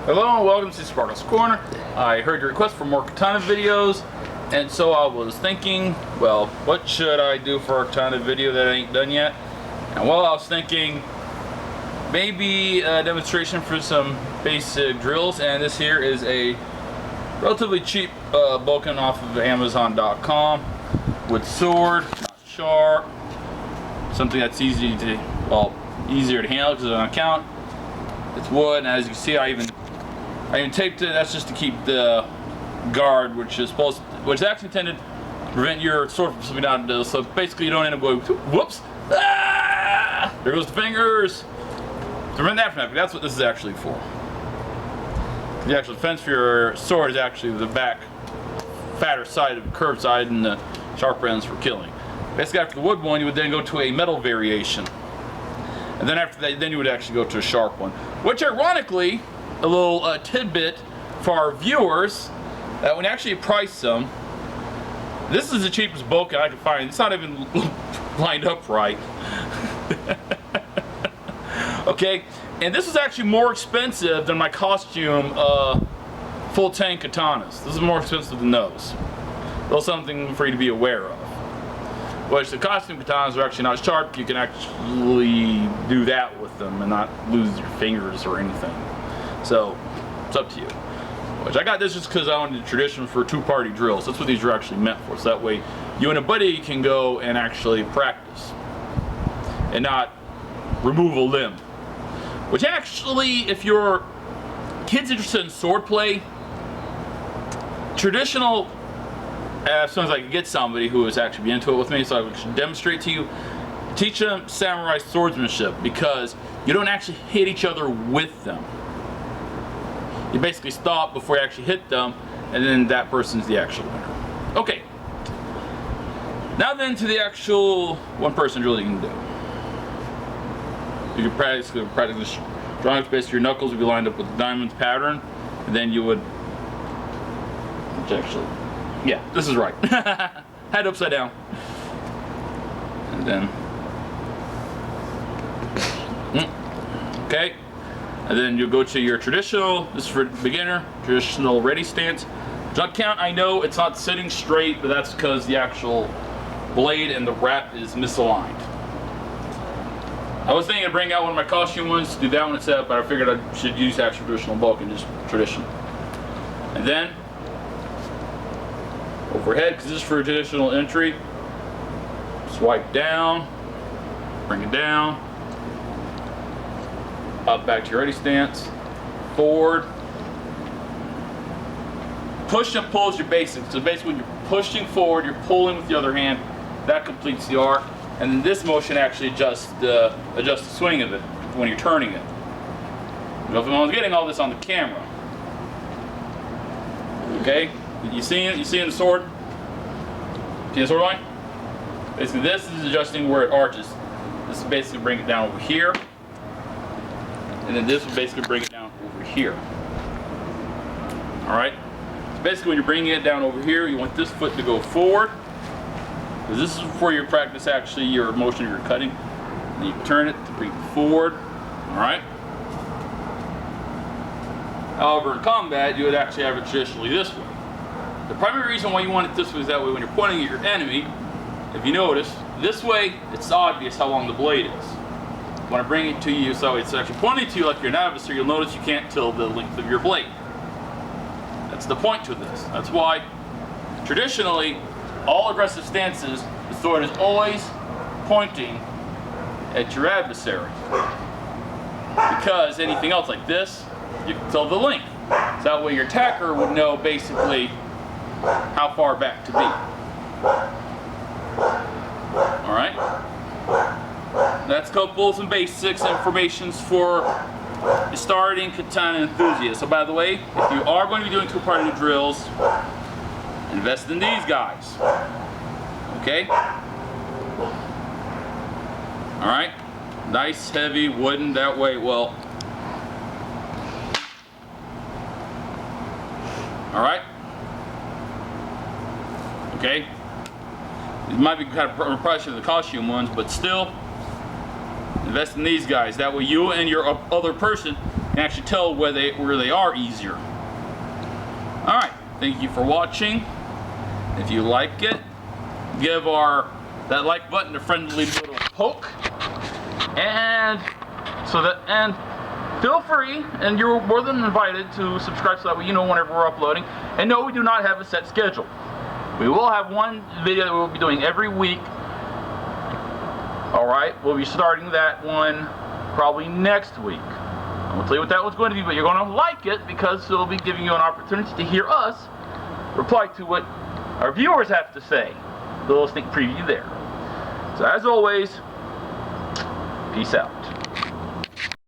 Hello and welcome to Seasparkles Corner. I heard your request for more katana videos, and so I was thinking, well, what should I do for a katana video that I ain't done yet? And well, I was thinking maybe a demonstration for some basic drills, and this here is a relatively cheap Bokken off of Amazon.com with sword, not sharp, something that's easier to handle because it's on account. It's wood, and as you can see, I even taped it. That's just to keep the guard, which is actually intended to prevent your sword from slipping down. So basically, you don't end up going, whoops, ah, there goes the fingers. To prevent that from happening, that's what this is actually for. The actual defense for your sword is actually the back, fatter side of the curved side, and the sharp ends for killing. Basically, after the wood one, you would then go to a metal variation. And then after that, then you would actually go to a sharp one. Which, ironically, a little tidbit for our viewers, that when you actually price them, this is the cheapest Bokken I could find. It's not even lined up right. Okay, and this is actually more expensive than my costume full tank katanas. This is more expensive than those. Those something for you to be aware of. Which the costume katanas are actually not sharp. You can actually do that with them and not lose your fingers or anything. So it's up to you. Which I got this just because I wanted a tradition for two-party drills. That's what these are actually meant for. So that way you and a buddy can go and actually practice and not remove a limb. Which actually, if your kid's interested in swordplay, traditional. As soon as I can get somebody who is actually into it with me, so I can demonstrate to you, teach them samurai swordsmanship, because you don't actually hit each other with them. You basically stop before you actually hit them, and then that person's the actual winner. Okay. Now then to the actual one-person drill you can do. You can practice this drawing. Basically, your knuckles would be lined up with the diamonds pattern, and then you would, which actually. Yeah, this is right. Head upside down. And then. Okay. And then you'll go to your traditional, this is for beginner, traditional ready stance. Jump count, I know it's not sitting straight, but that's because the actual blade and the wrap is misaligned. I was thinking of bringing out one of my costume ones to do that one instead, but I figured I should use actual traditional Bokken, just traditional. And then overhead, because this is for a traditional entry. Swipe down, bring it down, up back to your ready stance, forward. Push and pull is your basic. So basically when you're pushing forward, you're pulling with the other hand. That completes the arc. And then this motion actually adjusts the swing of it when you're turning it. I don't know if anyone's getting all this on the camera. Okay? You seeing it? You seeing the sword? See the sword line? Basically, this is adjusting where it arches. This is basically bring it down over here, and then this will basically bring it down over here. All right. So basically, when you're bringing it down over here, you want this foot to go forward, because this is before you practice actually your motion you're cutting. And you turn it to bring it forward. All right. However, in combat, you would actually have it traditionally this way. The primary reason why you want it this way is that way when you're pointing at your enemy, if you notice, this way it's obvious how long the blade is. When I bring it to you, so it's actually pointing to you like you're an adversary, you'll notice you can't tell the length of your blade. That's the point to this. That's why, traditionally, all aggressive stances, the sword is always pointing at your adversary. Because anything else like this, you can tell the length. So that way your attacker would know basically how far back to be. Alright? That's a couple of some basics informations for starting katana enthusiasts. So by the way, if you are going to be doing two-party drills, invest in these guys. Okay? Alright? Nice, heavy, wooden, that way, well. Alright? Okay? It might be kind of pricey than the costume ones, but still, invest in these guys. That way you and your other person can actually tell where they are easier. Alright, thank you for watching. If you like it, give that like button a friendly little poke. And feel free, and you're more than invited to subscribe so that way you know whenever we're uploading. And no, we do not have a set schedule. We will have one video that we'll be doing every week. Alright, we'll be starting that one probably next week. I won't tell you what that one's going to be, but you're going to like it because it'll be giving you an opportunity to hear us reply to what our viewers have to say. A little sneak preview there. So as always, peace out.